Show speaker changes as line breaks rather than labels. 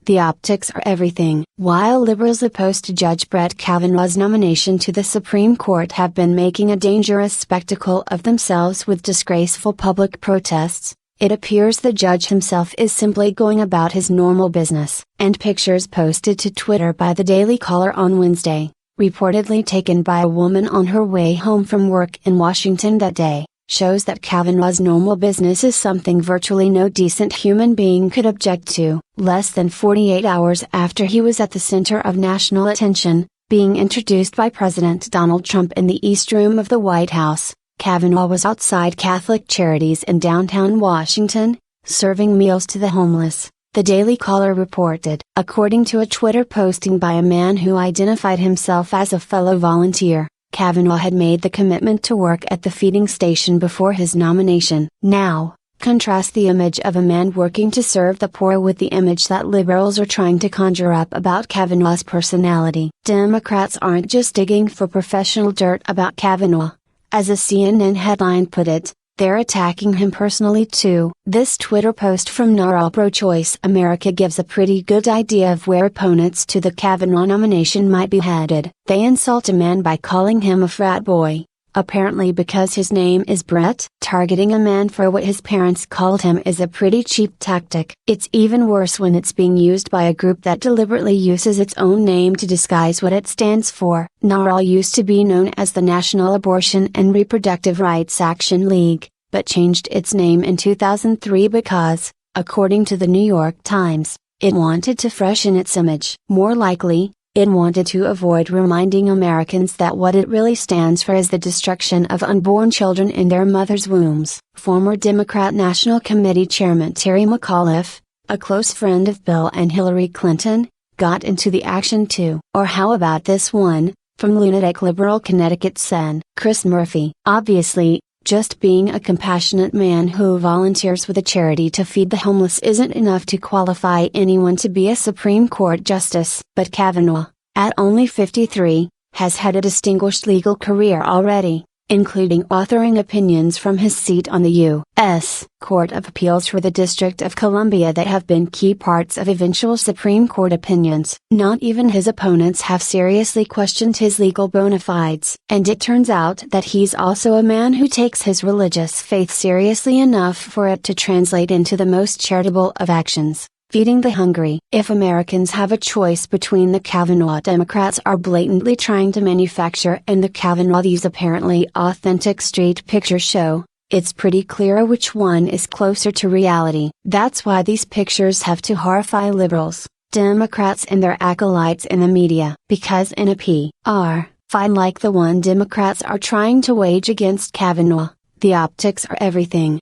The optics are everything. While liberals opposed to Judge Brett Kavanaugh's nomination to the Supreme Court have been making a dangerous spectacle of themselves with disgraceful public protests, it appears the judge himself is simply going about his normal business. And pictures posted to Twitter by the Daily Caller on Wednesday, reportedly taken by a woman on her way home from work in Washington that day, shows that Kavanaugh's normal business is something virtually no decent human being could object to. Less than 48 hours after he was at the center of national attention, being introduced by President Donald Trump in the East Room of the White House, Kavanaugh was outside Catholic Charities in downtown Washington, serving meals to the homeless, the Daily Caller reported. According to a Twitter posting by a man who identified himself as a fellow volunteer, Kavanaugh had made the commitment to work at the feeding station before his nomination. Now, contrast the image of a man working to serve the poor with the image that liberals are trying to conjure up about Kavanaugh's personality. Democrats aren't just digging for professional dirt about Kavanaugh. As a CNN headline put it, they're attacking him personally too. This Twitter post from NARAL Pro-Choice America gives a pretty good idea of where opponents to the Kavanaugh nomination might be headed. They insult a man by calling him a frat boy, apparently because his name is Brett. Targeting a man for what his parents called him is a pretty cheap tactic. It's even worse when it's being used by a group that deliberately uses its own name to disguise what it stands for. NARAL used to be known as the National Abortion and Reproductive Rights Action League, but changed its name in 2003 because, according to the New York Times, it wanted to freshen its image. More likely, it wanted to avoid reminding Americans that what it really stands for is the destruction of unborn children in their mothers' wombs. Former Democrat National Committee Chairman Terry McAuliffe, a close friend of Bill and Hillary Clinton, got into the action too. Or how about this one, from lunatic liberal Connecticut Sen. Chris Murphy. Obviously, just being a compassionate man who volunteers with a charity to feed the homeless isn't enough to qualify anyone to be a Supreme Court justice. But Kavanaugh, at only 53, has had a distinguished legal career already, including authoring opinions from his seat on the U.S. Court of Appeals for the District of Columbia that have been key parts of eventual Supreme Court opinions. Not even his opponents have seriously questioned his legal bona fides. And it turns out that he's also a man who takes his religious faith seriously enough for it to translate into the most charitable of actions: feeding the hungry. If Americans have a choice between the Kavanaugh Democrats are blatantly trying to manufacture and the Kavanaugh these apparently authentic street pictures show, it's pretty clear which one is closer to reality. That's why these pictures have to horrify liberals, Democrats and their acolytes in the media. Because in a PR fight like the one Democrats are trying to wage against Kavanaugh, the optics are everything.